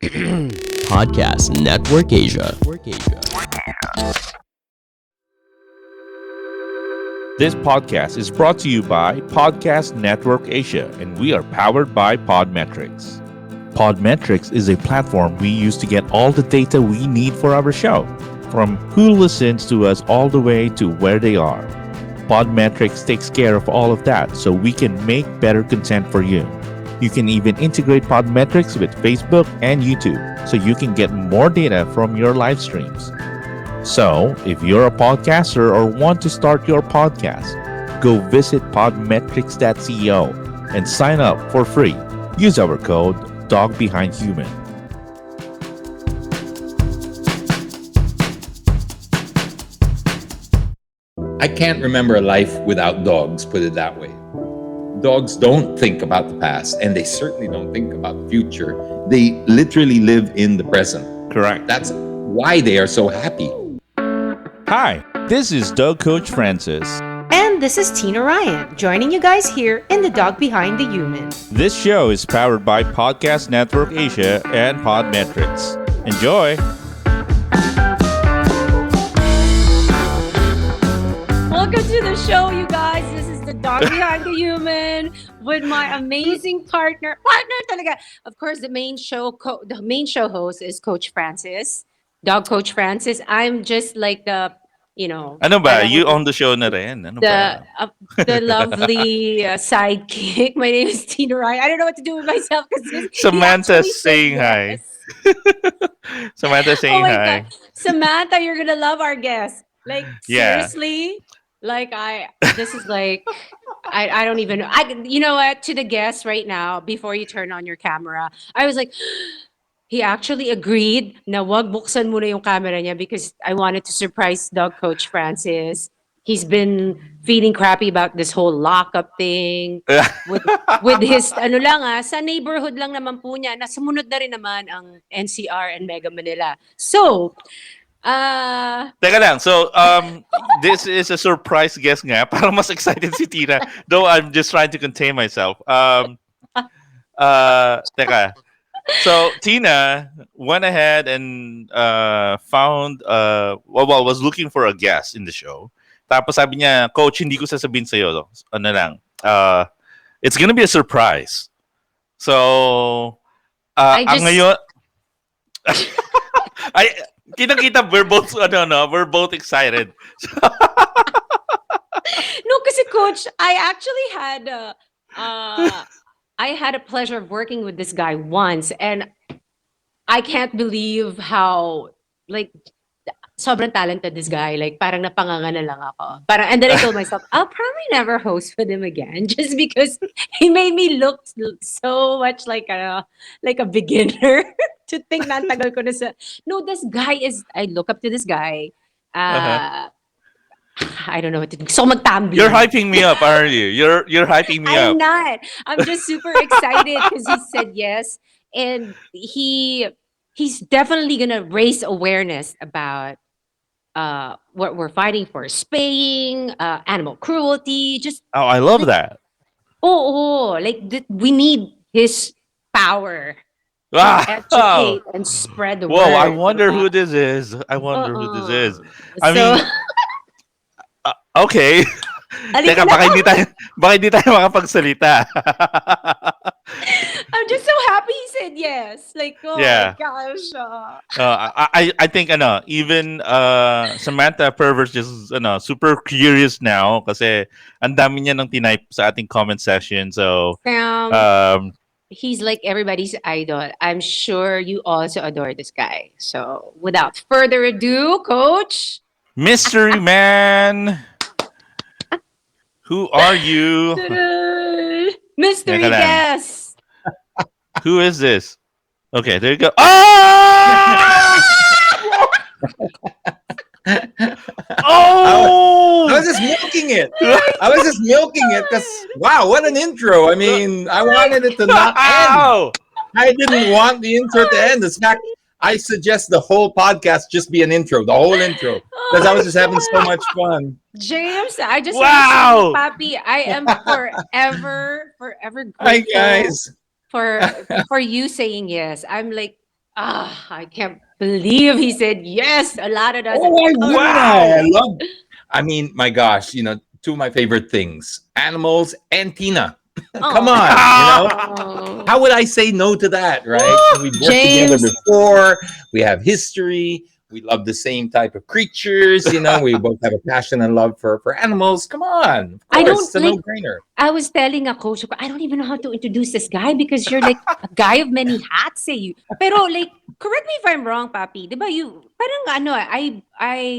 Podcast Network Asia. This podcast is brought to you by Podcast Network Asia, and we are powered by Podmetrics. Podmetrics is a platform we use to get all the data we need for our show, from who listens to us all the way to where they are. Podmetrics takes care of all of that so we can make better content for you. You can even integrate Podmetrics with Facebook and YouTube so you can get more data from your live streams. So, if you're a podcaster or want to start your podcast, go visit podmetrics.co and sign up for free. Use our code DOGBEHINDHUMAN. I can't remember a life without dogs, put it that way. Dogs don't think about the past, and they certainly don't think about the future. They literally live in the present. Correct. That's why they are so happy. Hi, this is Dog Coach Francis. And this is Tina Ryan, joining you guys here in The Dog Behind the Human. This show is powered by Podcast Network Asia and Podmetrics. Enjoy! Welcome to the show, you guys. This is The Dog Behind the Human with my amazing partner talaga. Of course, the main show host is Coach Francis, Dog Coach Francis. I'm just like the, Ano ba? You own the show na rin. Ano ba? the lovely sidekick. My name is Tina Ryan. I don't know what to do with myself because Samantha's saying hi. Samantha saying hi. God. Samantha, you're gonna love our guest. Like, Yeah. seriously, like this is like, I don't even know. You know what? To the guest right now, before you turn on your camera, I was like, he actually agreed na wag buksan muna yung camera niya because I wanted to surprise Dog Coach Francis. He's been feeling crappy about this whole lockup thing with his sa neighborhood lang naman po niya. Nasumunod na rin naman ang NCR and Mega Manila. So, Teka lang. So, this is a surprise guest nga. Parang mas excited si Tina. Though I'm just trying to contain myself. Teka. So, Tina went ahead and found, was looking for a guest in the show. Tapos sabi niya, Coach, hindi ko sasabihin sa'yo. Ano lang. It's gonna be a surprise. So, ang ngayon... Kita we're both excited. No, kasi Coach, I actually had I had a pleasure of working with this guy once, and I can't believe how like sobrang talented this guy. Like parang napanganga na lang ako. And then I told myself, I'll probably never host with him again, just because he made me look so much like a beginner. To think na ang tagal ko na sa... No, this guy is... I look up to this guy. I don't know what to do. So magtambi. You're hyping me up, aren't you? You're hyping me up. I'm not. I'm just super excited because he said yes. And he's definitely going to raise awareness about what we're fighting for. Spaying, animal cruelty. Just... Oh, I love that. We need his power. Educate and spread the word. Whoa, I wonder who this is. I mean, okay. Teka, baka hindi tayo makapagsalita. I'm just so happy he said yes. Like, Yeah. my gosh. I think even Samantha Pervers just super curious now kasi ang dami niya nang tinype sa ating comment section. So he's like everybody's idol. I'm sure you also adore this guy. So without further ado, Coach. Mystery Man. Who are you? Mystery guest. Who is this? Okay, there you go. Oh! Oh! I was just milking it. Because, wow, what an intro. I mean, I wanted it to not end. I didn't want the intro to end. In fact, I suggest the whole podcast just be an intro, the whole intro. Because I was just having so much fun. James, I just Wow. want to say, Papi, I am forever grateful Hi, guys. for you saying yes. I'm like I can't believe he said yes. A lot of us. Oh, why wouldn't I? I Wow. love. I mean, my gosh, two of my favorite things: animals and Tina. Come on, Oh, how would I say no to that, right? We've worked together James. before. We have history. We love the same type of creatures. We both have a passion and love for animals. Come on, of I course, don't it's a like. no-brainer. I was telling a coach, I don't even know how to introduce this guy because you're like a guy of many hats, eh. Pero like, correct me if I'm wrong, Papi. Diba parang ano,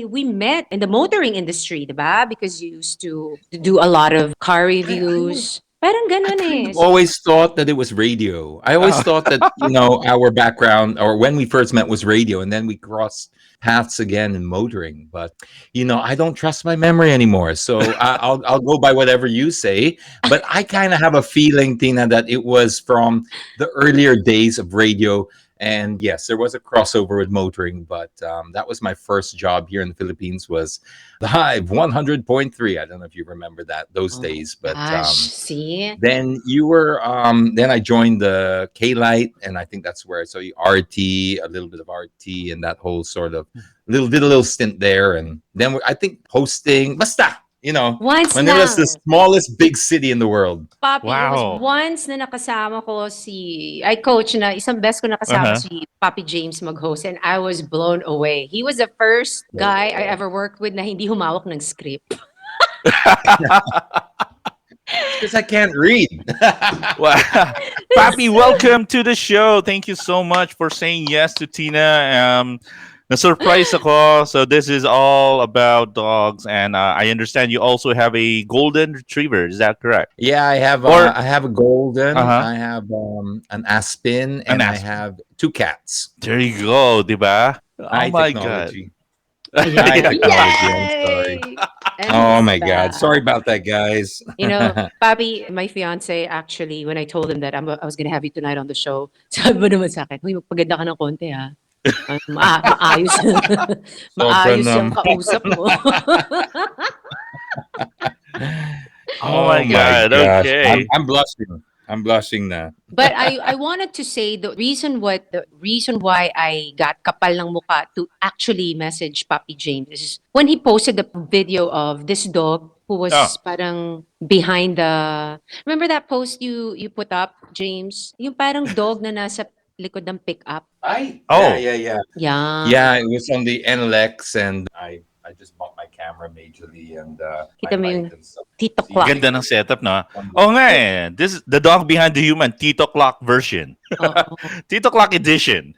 we met in the motoring industry, diba? Because you used to do a lot of car I reviews. Parang I ganun kind eh. of always thought that it was radio. I always Oh. thought that, our background or when we first met was radio, and then we crossed paths again in motoring. But, I don't trust my memory anymore. So I'll go by whatever you say. But I kind of have a feeling, Tina, that it was from the earlier days of radio. And yes, there was a crossover with motoring, but that was my first job here in the Philippines was the Hive 100.3. I don't know if you remember those Oh my days, but gosh, see? then you were then I joined the K Light, and I think that's where I saw you RT, a little bit of RT, and that whole sort of did a little stint there, and then I think hosting. Basta, Once Manila's the lang. smallest big city in the world. Papi, it was Wow. once na nakasama ko ay coach na isang beses ko nakasama Uh-huh. si Papi James mag-host and I was blown away. He was the first There you guy I go. ever worked with na hindi humawak ng script. Because I can't read. Wow. Papi, welcome to the show. Thank you so much for saying yes to Tina. Na-surprise ako. So this is all about dogs, and I understand you also have a golden retriever. Is that correct? Yeah, Or I have a golden, uh-huh, I have an Aspen, an and I aspen. have two cats. There you go, diba? Oh High my god. technology. High Yeah. technology. I'm sorry. Yay! Oh And my God. Sorry about that, guys. Papi, my fiance actually, when I told him that I was gonna have you tonight on the show, sabi mo naman sa akin, "Huy, magpaganda ka ng konti, ha. Maayos Sobra maayos yung naman. kausap mo." Oh Oh my my god. gosh. I'm Okay. I'm blushing. I'm blushing now. But I wanted to say the reason why I got kapal ng mukha to actually message Papi James is when he posted the video of this dog who Oh. was parang behind the remember that post you put up, James? Yung parang dog na nasa likod ng pickup. Yeah, Oh. yeah, yeah. Yeah. Yeah, it was on the NLX, and I just bought my camera majorly and my Kita mo yung light and stuff. Tito See, Clock. Ganda ng setup, no? Oh nga eh. This is the dog behind the human, Tito Clock version. Oo. Tito Clock edition.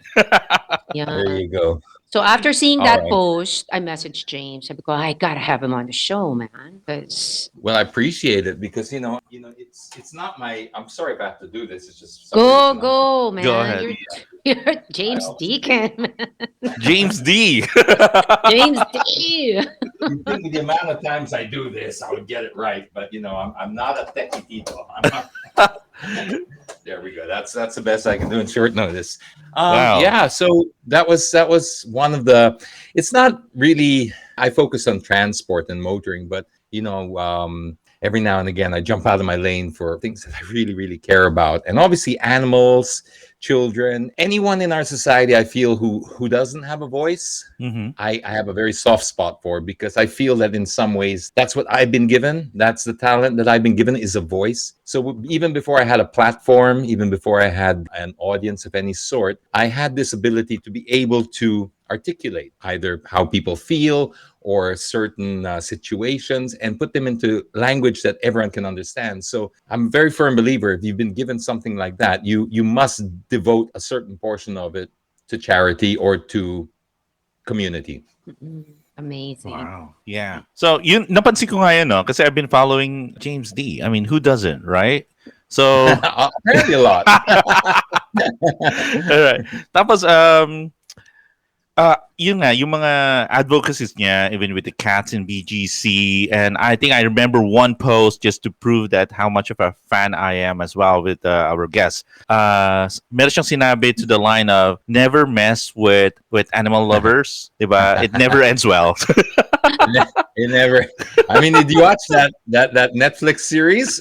Yeah. there you go. So after seeing All that right. post, I messaged James. Sabi ko, I gotta have him on the show, man. Because Well, I appreciate it because it's not my. I'm sorry if I have to do this. It's just for some go, reason go, man. Go ahead. You're James I'll- Deacon, man. James D. James D. You think with the amount of times I do this, I would get it right, but I'm not a techie tito. I'm not. There we go. That's the best I can do in short notice. Wow. Yeah. So that was one of the. It's not really. I focus on transport and motoring, but every now and again I jump out of my lane for things that I really, really care about, and obviously animals, children, anyone in our society. I feel who doesn't have a voice. Mm-hmm. I have a very soft spot for because I feel that in some ways that's what I've been given. That's the talent that I've been given is a voice. So even before I had a platform, even before I had an audience of any sort, I had this ability to be able to articulate either how people feel or certain situations and put them into language that everyone can understand. So I'm a very firm believer if you've been given something like that, you must devote a certain portion of it to charity or to community. Amazing. Wow. Yeah. So, yun, napansin ko nga yun, no? Kasi I've been following James D. I mean, who doesn't, right? So, Apparently a lot. alright. Tapos, yun nga, yung mga advocacies niya, even with the cats in BGC, and I think I remember one post just to prove that how much of a fan I am as well with our guests. Meron siyang sinabi to the line of, never mess with animal lovers, diba? It never ends well. It never. I mean, did you watch that Netflix series?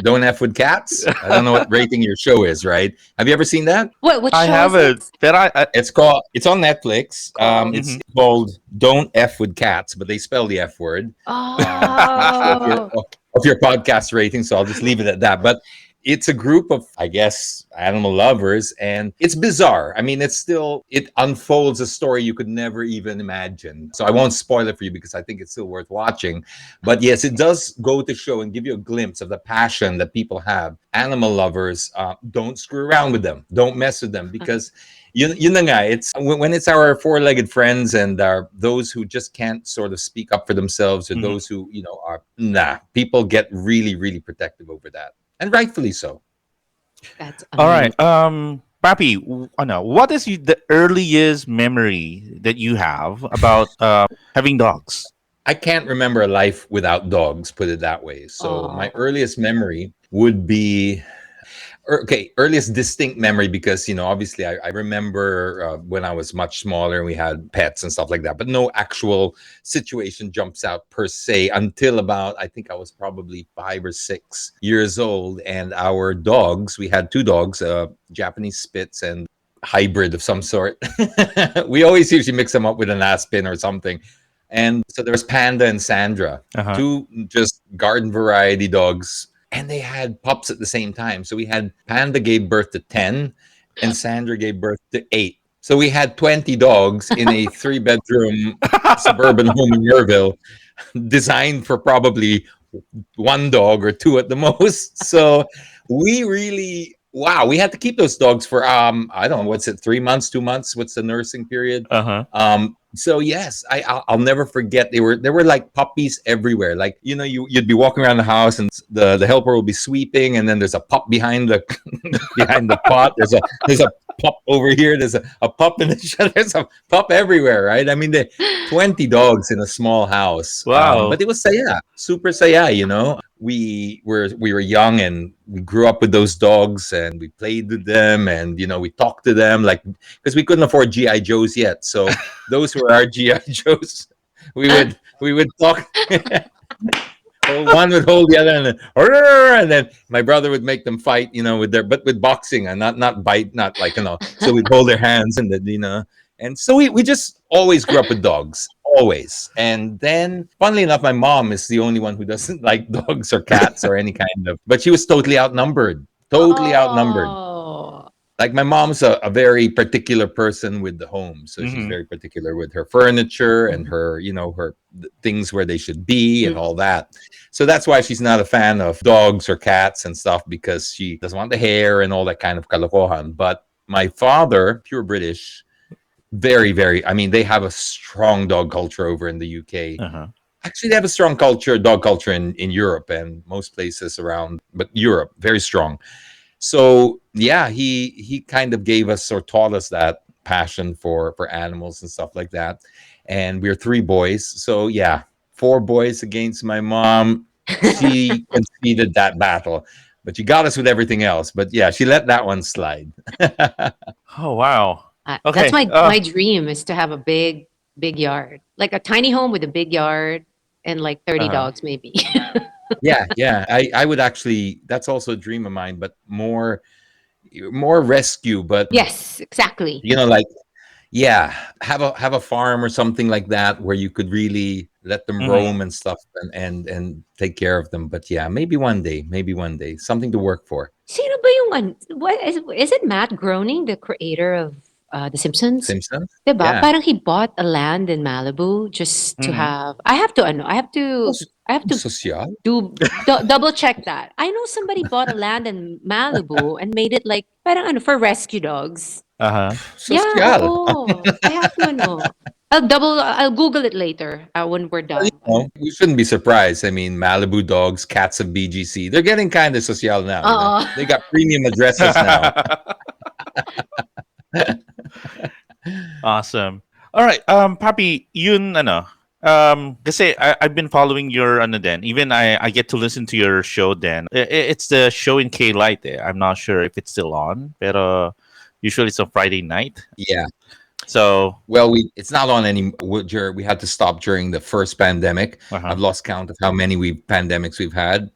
Don't F with Cats. I don't know what rating your show is, right? Have you ever seen that? What I show is haven't, this? but It's on Netflix. It's Mhm. called Don't F with Cats, but they spell the F word. Not sure Oh, of your podcast rating, so I'll just leave it at that. But it's a group of, I guess, animal lovers, and it's bizarre. I mean, it unfolds a story you could never even imagine. So I won't spoil it for you because I think it's still worth watching. But yes, it does go to show and give you a glimpse of the passion that people have. Animal lovers, don't screw around with them. Don't mess with them because yun na nga, it's when it's our four-legged friends and those who just can't sort of speak up for themselves, or Mhm. those who are people get really really protective over that, and rightfully so. that's All right. amazing. Papi, what is the earliest memory that you have about having dogs? I can't remember a life without dogs, put it that way. So my Oh, earliest memory would be okay, earliest distinct memory, because obviously I remember when I was much smaller and we had pets and stuff like that, but no actual situation jumps out per se until about, I think I was probably 5 or 6 years old. And our dogs, we had two dogs, Japanese Spitz and hybrid of some sort. We always usually mix them up with an Aspen or something. And so there was Panda and Sandra, Uh-huh. two just garden variety dogs, and they had pups at the same time. So we had Panda gave birth to 10 and Sandra gave birth to 8. So we had 20 dogs in a 3-bedroom suburban home in Merville, designed for probably one dog or two at the most. So we really, wow, we had to keep those dogs for I don't know, what's it, 3 months, 2 months? What's the nursing period? Uh-huh. So yes, I'll never forget. There were like puppies everywhere. Like you'd be walking around the house and the helper will be sweeping, and then there's a pup behind the behind the pot. There's a pup over here. There's a pup in the shed. There's a pup everywhere, right? I mean, 20 dogs in a small house. Wow. But it was saya, super saya. We were young and we grew up with those dogs, and we played with them, and we talked to them, like, because we couldn't afford GI Joes yet. So those were our GI Joes. We would talk. One would hold the other, and then my brother would make them fight, with boxing, and not bite, not like, So we'd hold their hands, and so we just always grew up with dogs, always. And then, funnily enough, my mom is the only one who doesn't like dogs or cats or any kind of. But she was totally outnumbered. Totally outnumbered. oh, Like, my mom's a very particular person with the home, so she's Mhm. very particular with her furniture and her things where they should be and mm, all that. So that's why she's not a fan of dogs or cats and stuff, because she doesn't want the hair and all that kind of kalokohan. But my father, pure British, very very, I mean, they have a strong dog culture over in the UK. Uh-huh. Actually, they have a strong dog culture in Europe and most places around, but Europe, very strong. So yeah, he kind of gave us, or taught us, that passion for animals and stuff like that. And we're three boys, so yeah, four boys against my mom. She conceded that battle, but she got us with everything else. But yeah, she let that one slide. Oh, wow. that's Okay. my dream, is to have a big yard, like a tiny home with a big yard and like 30 Uh-huh. dogs, maybe. Yeah, I would actually, that's also a dream of mine, but more rescue. But Yes, exactly. like, yeah, have a farm or something like that, where you could really let them Mhm. roam and stuff, and take care of them. But yeah, maybe one day, something to work for. Sino ba yung what is it, Matt Groening, the creator of The Simpsons? Simpsons. Diba? Yeah. Parang he bought a land in Malibu just to Mhm. have. I have to. I have to Social. double check that. I know somebody bought a land in Malibu and made it like parang for rescue dogs. Uh-huh. Yeah, Social. oo. I have to I'll Google it later when we're Well, done. we shouldn't be surprised. I mean, Malibu dogs, cats of BGC, they're getting kind of social now. Oo. They got premium addresses now. Awesome. All right, Papi, yun kasi I've been following your then. Even I get to listen to your show then. It's the show in K Light. I'm not sure if it's still on, pero usually it's on Friday night. Yeah. So, Well, it's not on any. We had to stop during the first pandemic. uh-huh. I've lost count of how many pandemics we've had.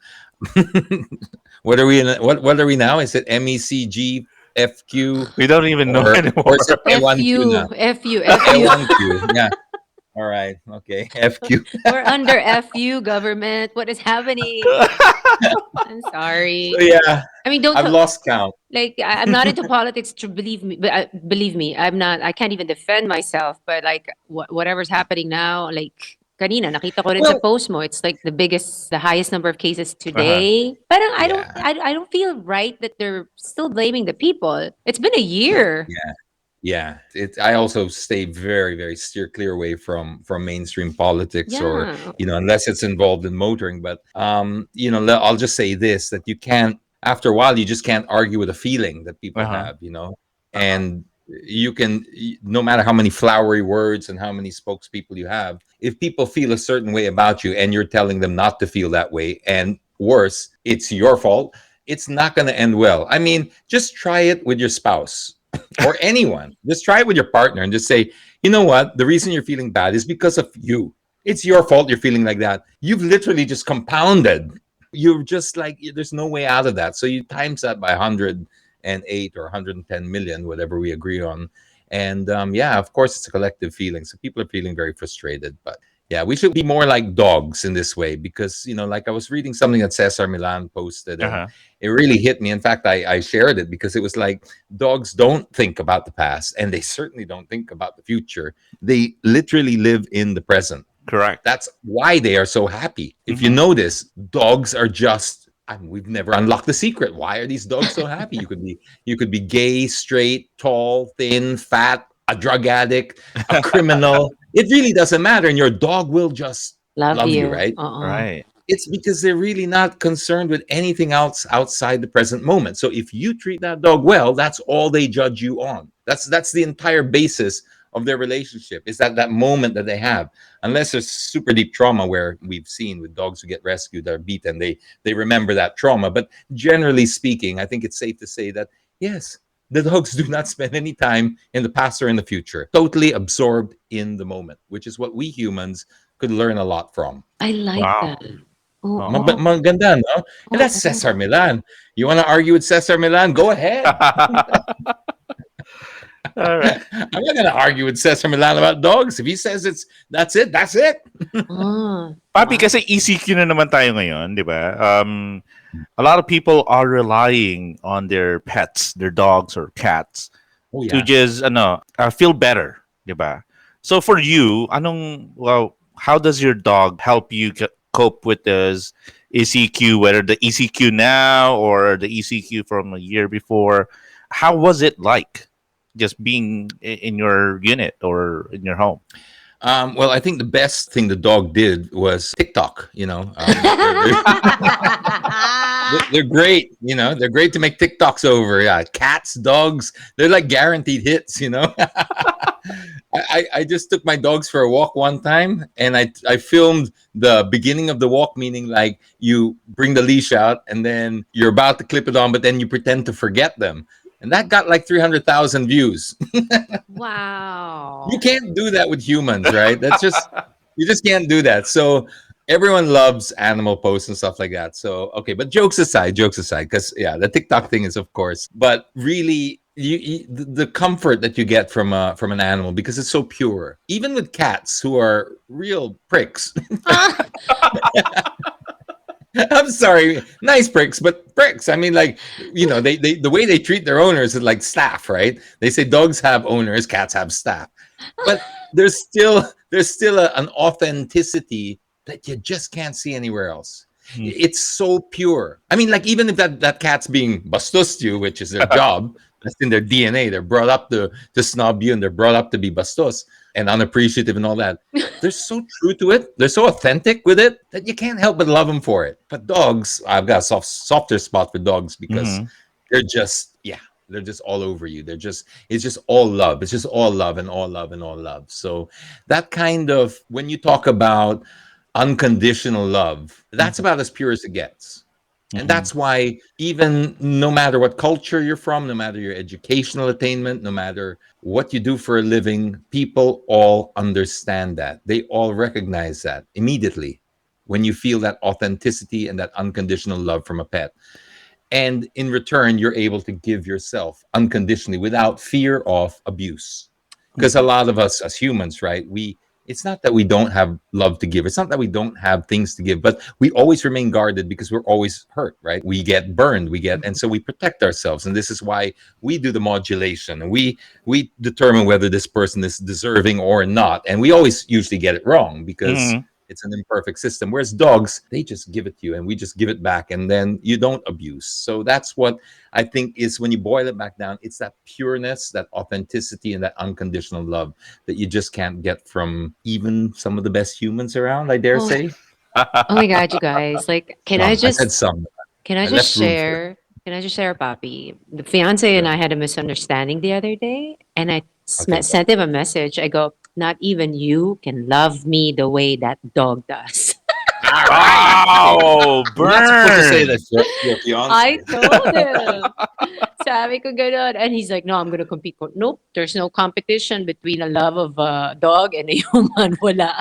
What are we in? What are we now? Is it MECG FQ We don't even know or anymore. is it A1Q now? FU. A1Q. Yeah. All right. Okay. FQ. We're under FU government. What is happening? I'm So sorry. yeah, I mean, don't I've lost count. like I'm not into politics to believe me, but believe me, I'm not. I can't even defend myself. But like whatever's happening now, like kanina nakita ko rin sa Well, post mo, it's like the highest number of cases Uh-huh. today. Parang yeah. I don't feel right that they're still blaming the people. It's been a year. Yeah. Yeah, I also stay very, very steer clear away from mainstream politics, or Yeah. unless it's involved in motoring. But I'll just say this: that you can't. After a while, you just can't argue with a feeling that people Uh-huh. have. And you can, no matter how many flowery words and how many spokespeople you have, if people feel a certain way about you, and you're telling them not to feel that way, and worse, it's your fault. It's not going to end well. I mean, just try it with your spouse or anyone. Just try it with your partner and just say, you know what? The reason you're feeling bad is because of you. It's your fault you're feeling like that. You've literally just compounded. You're just like, there's no way out of that. So you times that by 108 or 110 million, whatever we agree on. And yeah, of course, it's a collective feeling. So people are feeling very frustrated. But yeah, we should be more like dogs in this way, because, like I was reading something that Cesar Milan posted, and Uh-huh. it really hit me. In fact, I shared it because it was like, dogs don't think about the past, and they certainly don't think about the future. They literally live in the present. Correct. That's why they are so happy. If you Mhm. notice, dogs are just, we've never unlocked the secret. Why are these dogs so happy? You could be gay, straight, tall, thin, fat, a drug addict, a criminal. It really doesn't matter, and your dog will just Love love you, you. right? Right. It's because they're really not concerned with anything else outside the present moment. So if you treat that dog well, that's all they judge you on. That's the entire basis of their relationship, is that moment that they have. Unless there's super deep trauma, where we've seen with dogs who get rescued, that are beaten, they remember that trauma. But generally speaking, I think it's safe to say that yes, the dogs do not spend any time in the past or in the future. Totally absorbed in the moment, which is what we humans could learn a lot from. I like Wow. that. Oh, Oh. Maganda, no? And that's Cesar Milan. You want to argue with Cesar Milan? Go ahead. All right. I'm not going to argue with Cesar Milan about dogs. If he says that's it, that's it. Papi, kasi ECQ na naman tayo ngayon, di ba? A lot of people are relying on their pets, their dogs or cats, Oh, to yeah. just feel better, di ba? So for you, how does your dog help you cope with this ECQ, whether the ECQ now or the ECQ from a year before? How was it like just being in your unit or in your home? Well, I think the best thing the dog did was TikTok. They're great. They're great to make TikToks over. Yeah, cats, dogs, they're like guaranteed hits. I just took my dogs for a walk one time, and I filmed the beginning of the walk, meaning like you bring the leash out and then you're about to clip it on, but then you pretend to forget them. And that got like 300,000 views. wow. You can't do that with humans, right? You just can't do that. So everyone loves animal posts and stuff like that. So, okay, but jokes aside, because yeah, the TikTok thing is, of course, but really, the comfort that you get from an animal, because it's so pure. Even with cats, who are real pricks. I'm sorry, nice pricks, but pricks. I mean, like, they the way they treat their owners is like staff, right? They say dogs have owners, cats have staff, but there's still an authenticity that you just can't see anywhere else. Mm. It's so pure. I mean, like, even if that cat's being bastos you, which is their job, that's in their DNA. They're brought up to snob you, and they're brought up to be bastos and unappreciative and all that. They're so true to it. They're so authentic with it that you can't help but love them for it. But dogs, I've got a softer spot for dogs, because they're just, yeah, they're just all over you. It's just all love. It's just all love and all love and all love. So that kind of, when you talk about unconditional love, that's about as pure as it gets. And that's why, even no matter what culture you're from, no matter your educational attainment, no matter what you do for a living, people all understand that. They all recognize that immediately when you feel that authenticity and that unconditional love from a pet. And in return, you're able to give yourself unconditionally without fear of abuse. Because a lot of us as humans, right, it's not that we don't have love to give. It's not that we don't have things to give, but we always remain guarded because we're always hurt, right? We get burned, and so we protect ourselves. And this is why we do the modulation, and we determine whether this person is deserving or not. And we always usually get it wrong because it's an imperfect system. Whereas dogs, they just give it to you and we just give it back, and then you don't abuse. So that's what I think is, when you boil it back down, it's that pureness, that authenticity, and that unconditional love that you just can't get from even some of the best humans around, I dare say. Oh my God, you guys! Like, I said some. can I I just left room for it. share? Can I just share, Papi? The fiance and I had a misunderstanding the other day, and I Okay. sent him a message. I go, "Not even you can love me the way that dog does." Wow, You're not supposed to say burn. that to your fiance. I told him. Sabi ko ganun. And he's like, no, I'm gonna compete. Ko, nope, there's no competition between a love of a dog and a human. Wala.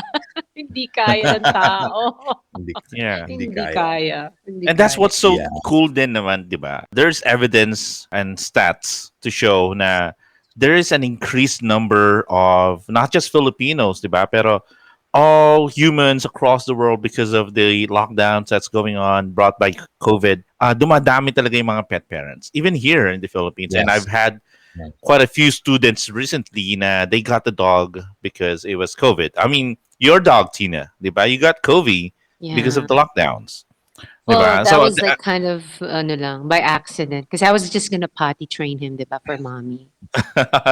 Hindi kaya ng tao. Hindi, Yeah. hindi Hindi kaya. kaya. Hindi And that's kaya. what's so Yeah. cool din naman, di ba? There's evidence and stats to show na there is an increased number of not just Filipinos, di ba? Pero all humans across the world, because of the lockdowns that's going on brought by COVID, dumadami talaga yung mga pet parents, even here in the Philippines. And I've Yes. had Yeah. quite a few students recently na they got the dog because it was COVID. I mean, your dog, Tina, di ba? You got COVID because Yeah. of the lockdowns. Di Well, ba? that So, was like kind of ano lang, by accident. Because I was just gonna potty train him, diba, for mommy.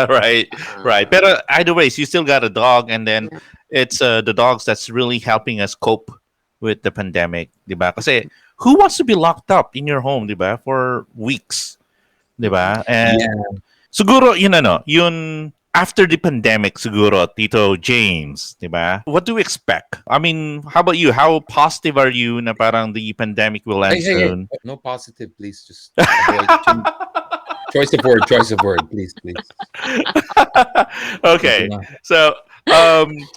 right, right. But either ways, you still got a dog, and then it's the dogs that's really helping us cope with the pandemic, di ba? Kasi who wants to be locked up in your home, di ba, for weeks, di ba? And Yeah. siguro, yun after the pandemic, siguro, Tito James, di ba? What do we expect? I mean, how about you? How positive are you na parang the pandemic will end Hey. soon? No positive, please. Just avoid choice of word, please. Okay, Ito na. so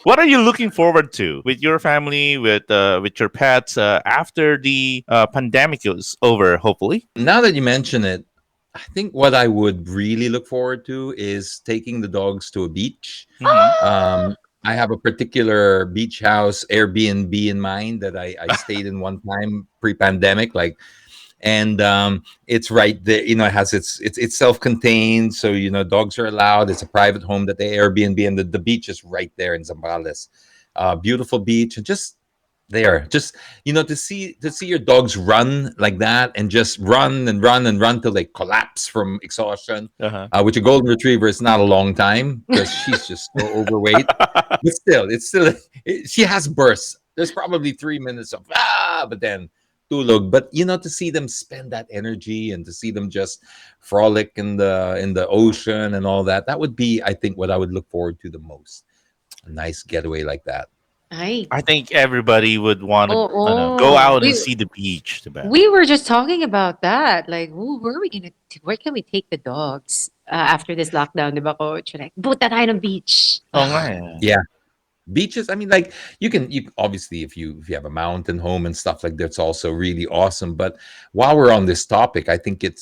what are you looking forward to with your family, with your pets, after the pandemic is over? Hopefully. Now that you mention it, I think what I would really look forward to is taking the dogs to a beach. I have a particular beach house Airbnb in mind that I stayed in one time pre-pandemic, and it's right there. It has it's self-contained, so dogs are allowed. It's a private home that they Airbnb, and the beach is right there in Zambales. Beautiful beach, and just there, just to see your dogs run like that, and just run and run and run till they collapse from exhaustion. Uh-huh. Which a golden retriever is not a long time because she's just so overweight. But still, she has bursts. There's probably 3 minutes of but then tulog. But to see them spend that energy and to see them just frolic in the ocean and all that, that would be, I think, what I would look forward to the most. A nice getaway like that. Ay. I think everybody would want to Oo. go out and We- see the beach. Diba? We were just talking about that. Like, where can we take the dogs after this lockdown, diba, coach? Like, buta tayo ng beach. Oo nga eh. Yeah. Beaches, I mean, like you obviously, if you have a mountain home and stuff like that's also really awesome. But while we're on this topic, I think it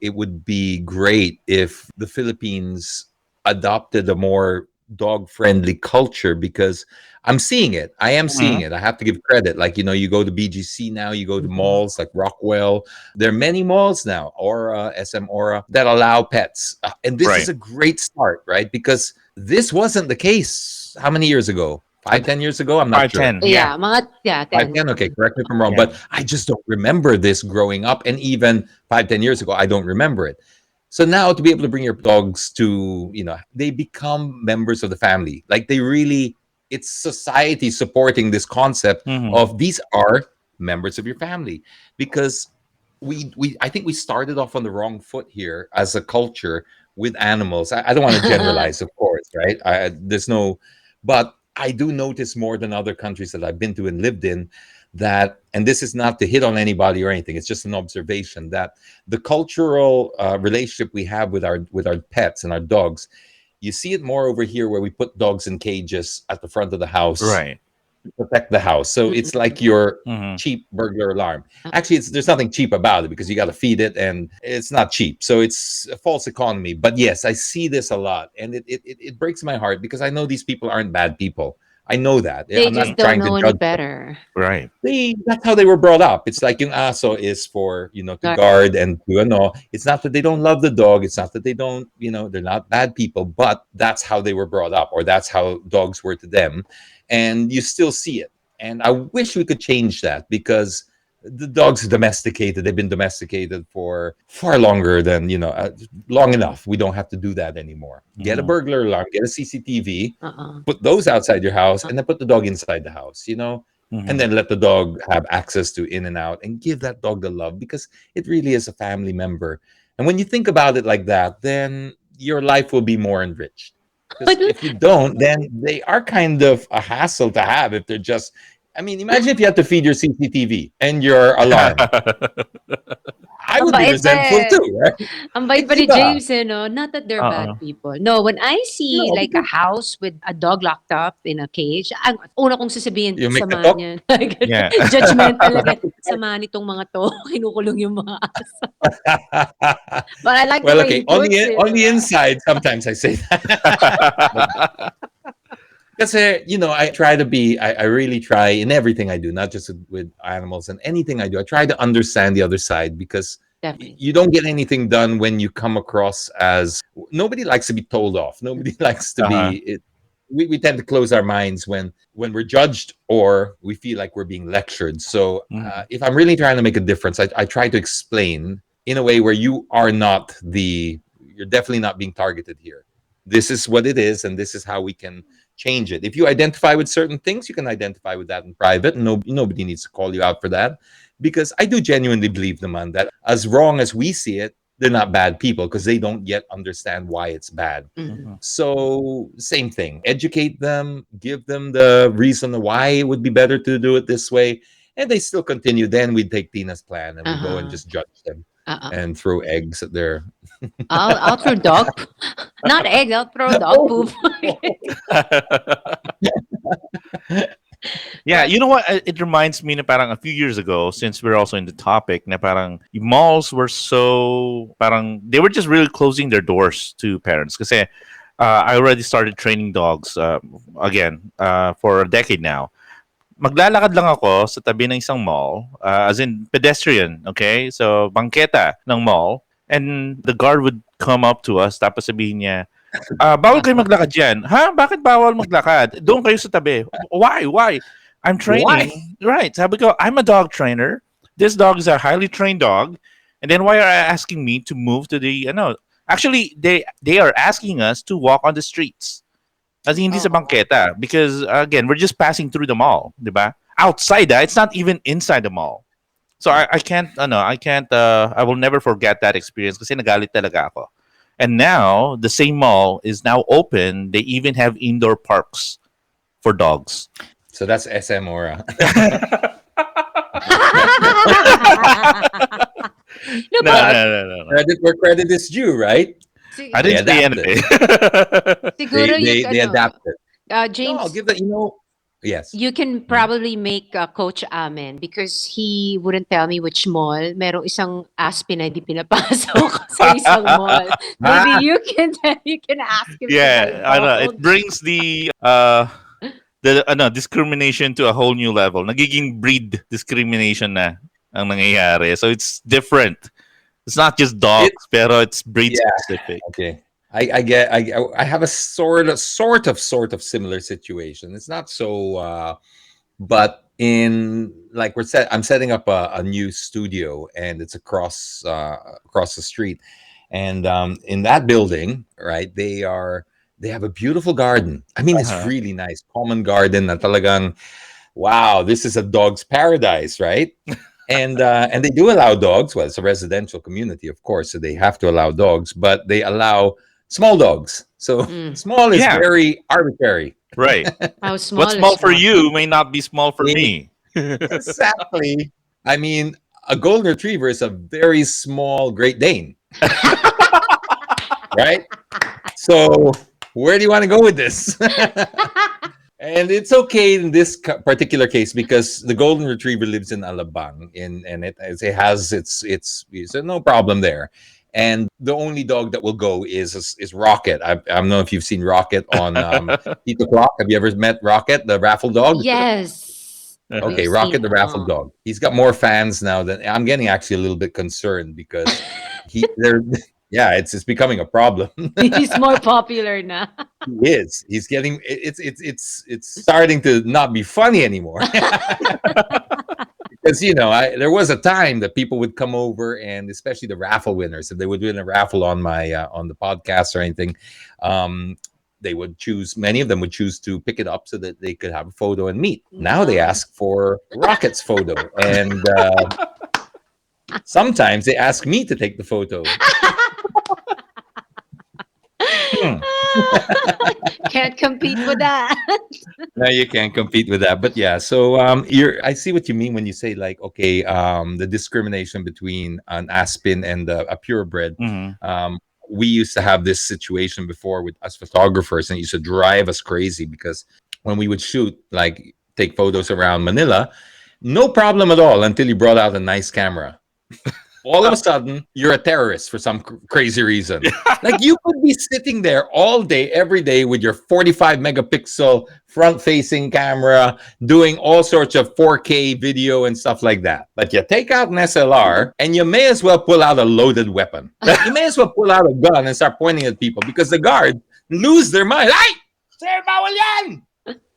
would be great if the Philippines adopted a more dog friendly culture, because I'm seeing it. I am seeing it. I have to give credit. Like, you go to BGC now, you go to malls like Rockwell. There are many malls now, Aura, SM Aura, that allow pets. And this is Right. a great start, right? Because this wasn't the case how many years ago? 5-10 years ago? I'm not sure. 5'10". Yeah, Yeah. mga, 10. 5-10, okay, correct me if I'm wrong. Yeah. But I just don't remember this growing up. And even 5-10 years ago, I don't remember it. So now to be able to bring your dogs to, they become members of the family. Like it's society supporting this concept of these are members of your family. Because I think we started off on the wrong foot here as a culture with animals. I don't want to generalize, of course, right? But I do notice more than other countries that I've been to and lived in that, and this is not to hit on anybody or anything, it's just an observation, that the cultural relationship we have with our pets and our dogs, you see it more over here where we put dogs in cages at the front of the house. Right. to protect the house. So it's like your cheap burglar alarm. Actually, there's nothing cheap about it because you got to feed it, and it's not cheap. So it's a false economy. But yes, I see this a lot, and it breaks my heart because I know these people aren't bad people. I know that. They I'm just not don't trying to know any judge them. better. Right. That's how they were brought up. It's like yung aso is for, to guard and to It's not that they don't love the dog. It's not that they don't, they're not bad people, but that's how they were brought up, or that's how dogs were to them. And you still see it. And I wish we could change that because the dogs are domesticated. They've been domesticated for far longer than, long enough. We don't have to do that anymore. Get a burglar alarm, get a CCTV, put those outside your house, and then put the dog inside the house, and then let the dog have access to in and out and give that dog the love because it really is a family member. And when you think about it like that, then your life will be more enriched. Because if you don't, then they are kind of a hassle to have if they're just. I mean, imagine if you had to feed your CCTV and your alarm. I would be resentful too, right? Ang bait pa ni James, no? Not that they're bad people. No, when I see like a house with a dog locked up in a cage, ang una kong sasabihin, sama niyan. Yeah. Judgmental again. Sama nitong mga to, kinukulong yung mga aso. But I like the way he puts it. On the inside, sometimes I say that. Because, I try to be, I really try in everything I do, not just with animals and anything I do. I try to understand the other side because you don't get anything done when you come across as, nobody likes to be told off. Nobody likes to be, we tend to close our minds when we're judged or we feel like we're being lectured. So if I'm really trying to make a difference, I try to explain in a way where you are you're definitely not being targeted here. This is what it is, and this is how we can change it. If you identify with certain things, you can identify with that in private. Nobody needs to call you out for that, because I do genuinely believe, naman, that as wrong as we see it, they're not bad people because they don't yet understand why it's bad. So same thing, educate them, give them the reason why it would be better to do it this way, and they still continue. Then we take Tina's plan and we go and just judge them and throw eggs at their I'll throw dog not eggs, I'll throw dog poop. Yeah, you know what? It reminds me na parang a few years ago, since we're also in the topic, na parang malls were they were just really closing their doors to parents. Kasi I already started training dogs again for a decade now. Maglalakad lang ako sa tabi ng isang mall, as in pedestrian, okay? So, bangketa ng mall. And the guard would come up to us, tapos sabihin niya, bawal kayo maglakad dyan. Ha? Bakit bawal maglakad? Doon kayo sa tabi. Why? I'm training. Why? Right. Sabi ko, I'm a dog trainer. This dog is a highly trained dog. And then why are you asking me to move to the, Actually, they are asking us to walk on the streets. Kasi hindi sa bangketa. Because, again, we're just passing through the mall. Diba? Outside that, it's not even inside the mall. So I can't, I will never forget that experience kasi nagalit talaga ako. And now, the same mall is now open. They even have indoor parks for dogs. So that's SM Aura. No. Credit where credit is due, right? I didn't say anything. They adapted. James, no, I'll give that, yes. You can probably make Coach Amen because he wouldn't tell me which mall. Merong isang aspi na hindi pinapasok sa isang mall. Maybe you can ask him. Yeah, I know. It brings the discrimination to a whole new level. Nagiging breed discrimination na ang nangyayari. So it's different. It's not just dogs, pero it's breed specific. Okay. I have a sort of similar situation. It's not so, but I'm setting up a new studio, and it's across the street, and in that building, right, they have a beautiful garden. I mean, it's really nice, common garden. Na talagang, wow, this is a dog's paradise, right? And they do allow dogs. Well, it's a residential community, of course, so they have to allow dogs, but they allow small dogs. So small is very arbitrary. Right. How small What's small for you may not be small for me. Exactly. I mean, a golden retriever is a very small Great Dane. Right? So where do you want to go with this? And it's okay in this particular case because the golden retriever lives in Alabang, and it has its so no problem there. And the only dog that will go is Rocket. I don't know if you've seen Rocket on e204c. Have you ever met Rocket, the raffle dog? Yes. We've Okay, seen Rocket the raffle dog. He's got more fans now than I'm getting. Actually, a little bit concerned because they're yeah, it's becoming a problem. He's more popular now. He is. He's getting it's starting to not be funny anymore. Because there was a time that people would come over, and especially the raffle winners, if they would win a raffle on my on the podcast or anything, they would choose. Many of them would choose to pick it up so that they could have a photo and meet. Now they ask for Rocket's photo, and sometimes they ask me to take the photo. Can't compete with that. No, you can't compete with that. But yeah, so I see what you mean when you say like, okay, the discrimination between an Aspin and a purebred. We used to have this situation before with us photographers, and it used to drive us crazy because when we would shoot, like take photos around Manila, no problem at all until you brought out a nice camera. All of a sudden, you're a terrorist for some crazy reason. Like you could be sitting there all day, every day with your 45 megapixel front-facing camera, doing all sorts of 4K video and stuff like that. But you take out an SLR, and you may as well pull out a loaded weapon. You may as well pull out a gun and start pointing at people because the guards lose their mind. Ay! Sir, bawal yan!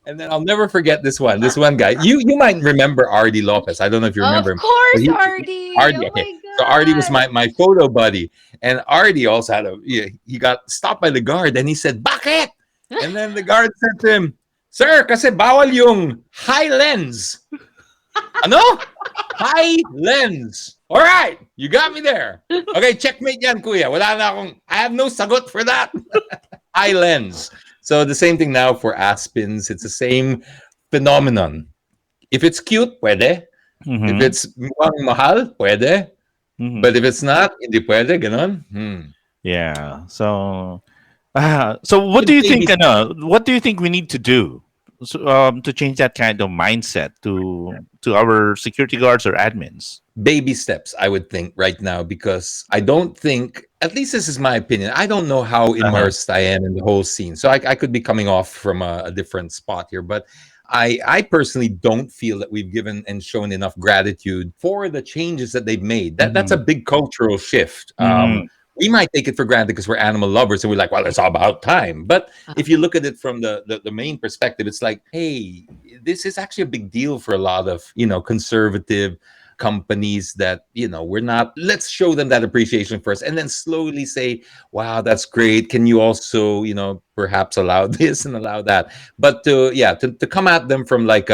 And then I'll never forget this one. This one guy. You might remember Artie Lopez. I don't know if you remember him. Of course, Artie. Artie, oh okay. my God. So Artie was my photo buddy. And Artie also had he got stopped by the guard and he said, "Bakit?" And then the guard said to him, "Sir, kasi bawal yung high lens." Ano? High lens. All right, you got me there. Okay, checkmate yan, kuya. Wala na akong, I have no sagot for that. High lens. So the same thing now for Aspins. It's the same phenomenon. If it's cute, pwede. If it's mukhang mahal, pwede. But if it's not, hindi pwede. Ganon. Yeah. So what do you think? What do you think we need to do to change that kind of mindset to our security guards or admins? Baby steps, I would think, right now, because I don't think, at least this is my opinion, I don't know how immersed I am in the whole scene. So I could be coming off from a different spot here, but I personally don't feel that we've given and shown enough gratitude for the changes that they've made. That's a big cultural shift. We might take it for granted because we're animal lovers and we're like, well, it's about time. But if you look at it from the main perspective, it's like, hey, this is actually a big deal for a lot of, conservative companies that, we're not, let's show them that appreciation first and then slowly say, wow, that's great. Can you also, perhaps allow this and allow that? But to come at them from like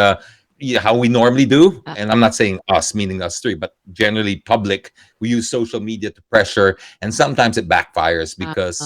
how we normally do, and I'm not saying us, meaning us three, but generally public, we use social media to pressure, and sometimes it backfires because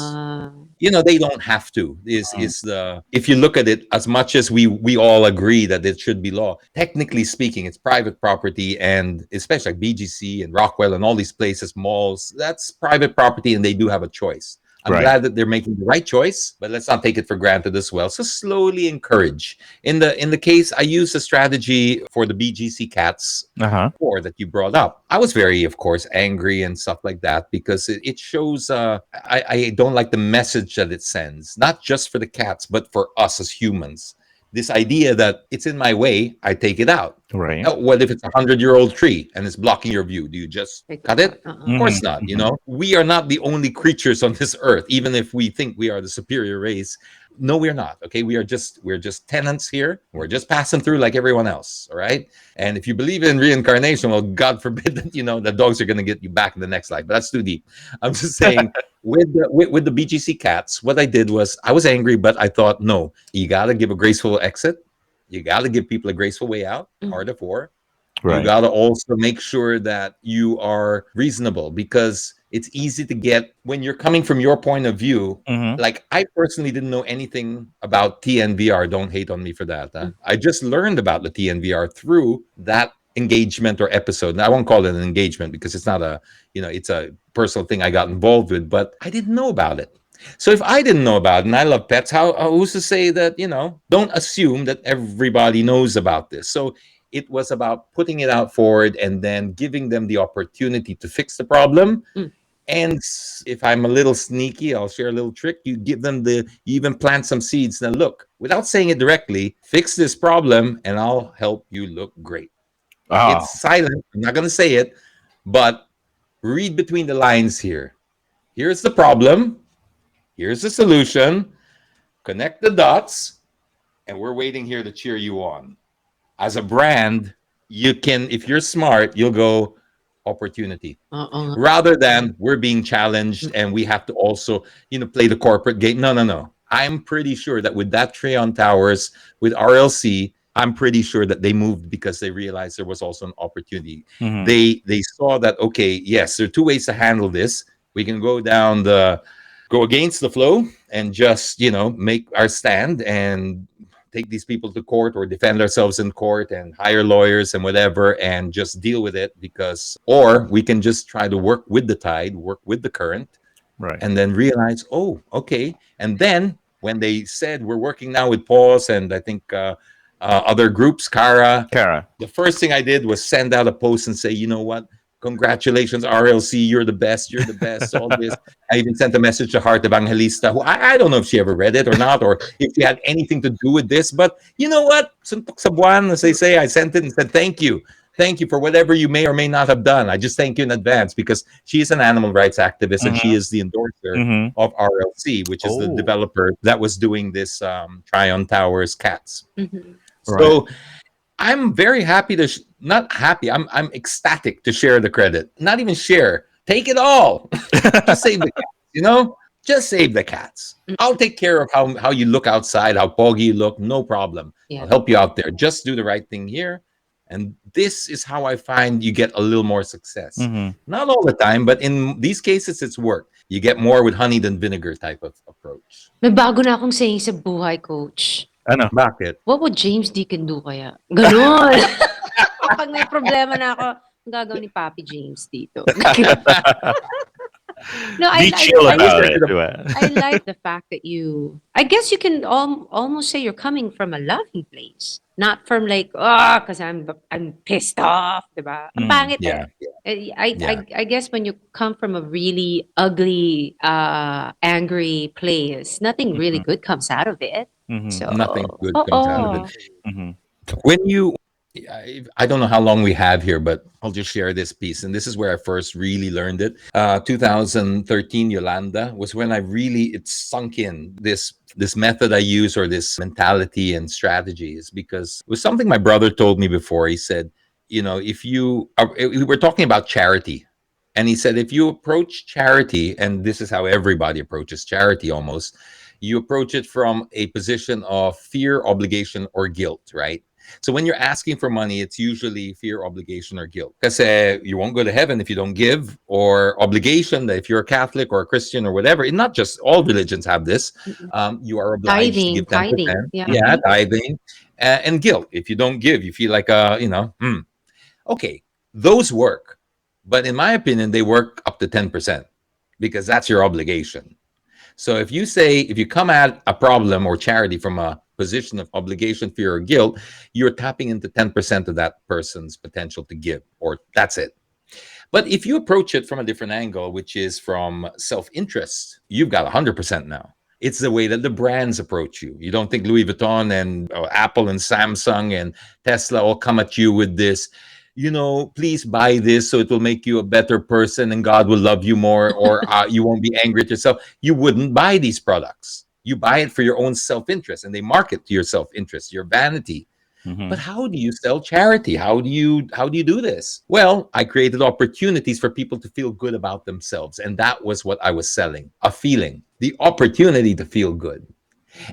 they don't have to. If you look at it, as much as we all agree that it should be law, technically speaking, it's private property, and especially like BGC and Rockwell and all these places, malls, that's private property, and they do have a choice. I'm glad that they're making the right choice, but let's not take it for granted as well. So slowly encourage. In the case, I used a strategy for the BGC cats before that you brought up. I was very, of course, angry and stuff like that because it shows. I don't like the message that it sends, not just for the cats, but for us as humans. This idea that it's in my way, I take it out. Right. Now, what if it's 100-year-old tree and it's blocking your view? Do you just cut it? Of course not. We are not the only creatures on this earth, even if we think we are the superior race. No, we're not. Okay, we're just tenants here. We're just passing through like everyone else. All right. And if you believe in reincarnation, well, God forbid that the dogs are going to get you back in the next life. But that's too deep. I'm just saying. With the BGC cats, what I did was I was angry, but I thought, no, you got to give a graceful exit. You got to give people a graceful way out, part of four. You got to also make sure that you are reasonable because it's easy to get when you're coming from your point of view. Like I personally didn't know anything about TNVR. Don't hate on me for that. I just learned about the TNVR through that engagement or episode. And I won't call it an engagement because it's not it's a personal thing I got involved with, but I didn't know about it. So if I didn't know about it, and I love pets, who's to say that, don't assume that everybody knows about this. So it was about putting it out forward and then giving them the opportunity to fix the problem. Mm. And if I'm a little sneaky, I'll share a little trick. You even plant some seeds. Now, look, without saying it directly, fix this problem and I'll help you look great. Oh, It's silent. I'm not going to say it, but read between the lines here. Here's the problem. Here's the solution. Connect the dots. And we're waiting here to cheer you on. As a brand, you can, if you're smart, you'll go opportunity Oo. rather than we're being challenged and we have to also, play the corporate game. No, no, no. I'm pretty sure that with that Treon Towers, with RLC, I'm pretty sure that they moved because they realized there was also an opportunity. mhm. They saw that, okay, yes, there are two ways to handle this. We can go against the flow and just, make our stand and take these people to court or defend ourselves in court and hire lawyers and whatever and just deal with it, or we can just try to work with the tide, work with the current, Right. and then realize, oh, okay. And then when they said we're working now with Paws and I think other groups, Kara, the first thing I did was send out a post and say, you know what? Congratulations, RLC. You're the best. You're the best. All this. I even sent a message to Heart Evangelista, who I don't know if she ever read it or not, or if she had anything to do with this. But you know what? Suntok sa buwan, as they say, I sent it and said, thank you. Thank you for whatever you may or may not have done. I just thank you in advance because she is an animal rights activist and she is the endorser Mhm. of RLC, which is the Oh. developer that was doing this Tryon Towers cats. Mhm. Right. So I'm very happy not happy. I'm ecstatic to share the credit. Not even share. Take it all. Just save the cats, Just save the cats. I'll take care of how you look outside, how poggy you look, no problem. Yeah. I'll help you out there. Just do the right thing here. And this is how I find you get a little more success. Mhm. Not all the time, but in these cases, it's worked. You get more with honey than vinegar type of approach. May bago na akong saying sa buhay, coach. Ano? Bakit? What would James Deacon do kaya? Ganon. Pag may problema na ako, ang gagawin ni Papi James dito. No, Be chill I wish about I it. could have- Diba? I like the fact that I guess you can almost say you're coming from a loving place, not from like, because I'm pissed off, diba? Ang pangit Yeah. I guess when you come from a really ugly, angry place, nothing really good comes out of it. Mhm. So, Nothing good comes out of it. Mhm. When I don't know how long we have here, but I'll just share this piece. And this is where I first really learned it. 2013 Yolanda was when it sunk in this method I use, or this mentality and strategies, because it was something my brother told me before. He said, if we were talking about charity, and he said, if you approach charity, and this is how everybody approaches charity almost, you approach it from a position of fear, obligation, or guilt, right? So when you're asking for money, it's usually fear, obligation, or guilt. Because you won't go to heaven if you don't give, or obligation that if you're a Catholic or a Christian or whatever, and not just all religions have this, you are obliged to give 10%. Tithing. Yeah. Yeah, tithing. And guilt. If you don't give, you feel like, okay, those work. But in my opinion, they work up to 10% because that's your obligation. So if you come at a problem or charity from a position of obligation, fear, or guilt, you're tapping into 10% of that person's potential to give, or that's it. But if you approach it from a different angle, which is from self-interest, you've got 100% now. It's the way that the brands approach you. You don't think Louis Vuitton and Apple and Samsung and Tesla all come at you with this, please buy this so it will make you a better person and God will love you more, or you won't be angry at yourself. You wouldn't buy these products. You buy it for your own self-interest, and they market to your self-interest, your vanity. Mhm. But how do you sell charity? How do you do this? Well, I created opportunities for people to feel good about themselves, and that was what I was selling, a feeling, the opportunity to feel good.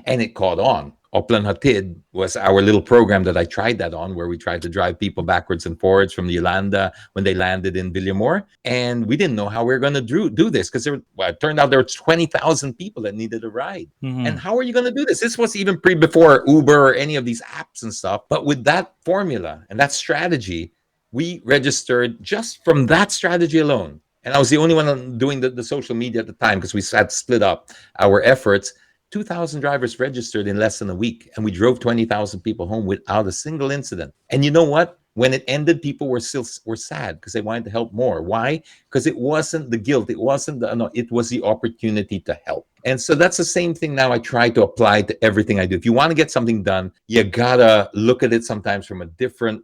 And it caught on. Oplan Hatid was our little program that I tried that on, where we tried to drive people backwards and forwards from Yolanda when they landed in Villamor. And we didn't know how we were going to do this, because it turned out there were 20,000 people that needed a ride. Mhm. And how are you going to do this? This was even before Uber or any of these apps and stuff. But with that formula and that strategy, we registered, just from that strategy alone, And I was the only one doing the social media at the time because we had split up our efforts. 2,000 drivers registered in less than a week, and we drove 20,000 people home without a single incident. And you know what? When it ended, people were sad because they wanted to help more. Why? Because it wasn't the guilt, it wasn't the no, it was the opportunity to help. And so that's the same thing now I try to apply to everything I do. If you want to get something done, you gotta look at it sometimes from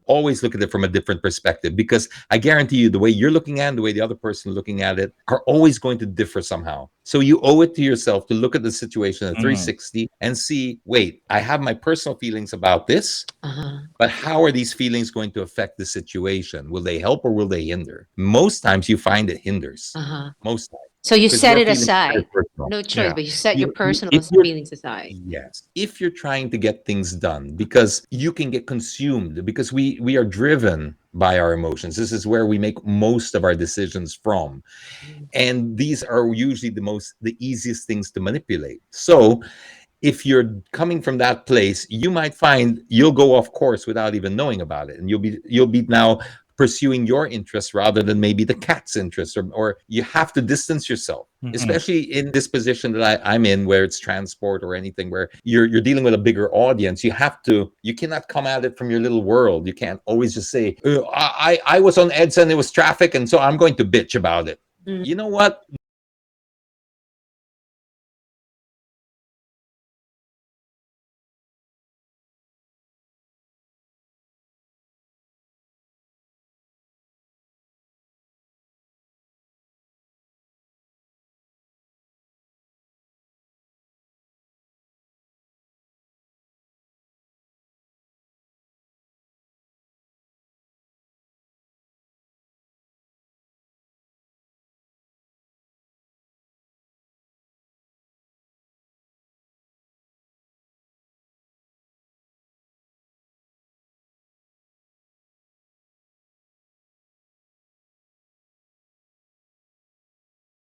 always look at it from a different perspective, because I guarantee you the way you're looking at it, the way the other person looking at it are always going to differ somehow. So you owe it to yourself to look at the situation at 360 and see, wait, I have my personal feelings about this, but how are these feelings going to affect the situation? Will they help or will they hinder? Most times you find it hinders. Most times. So you Because set your it feelings are aside. personal. No choice, Yeah. but you set your personal If you're- feelings aside. Yes. If you're trying to get things done, because you can get consumed, because we are driven by our emotions. This is where we make most of our decisions from. And these are usually the easiest things to manipulate. So if you're coming from that place, you might find you'll go off course without even knowing about it. And you'll be now pursuing your interests rather than maybe the cat's interest, or you have to distance yourself, especially in this position that I'm in, where it's transport or anything where you're dealing with a bigger audience. You cannot come at it from your little world. You can't always just say, I was on EDSA and it was traffic, and so I'm going to bitch about it. You know what?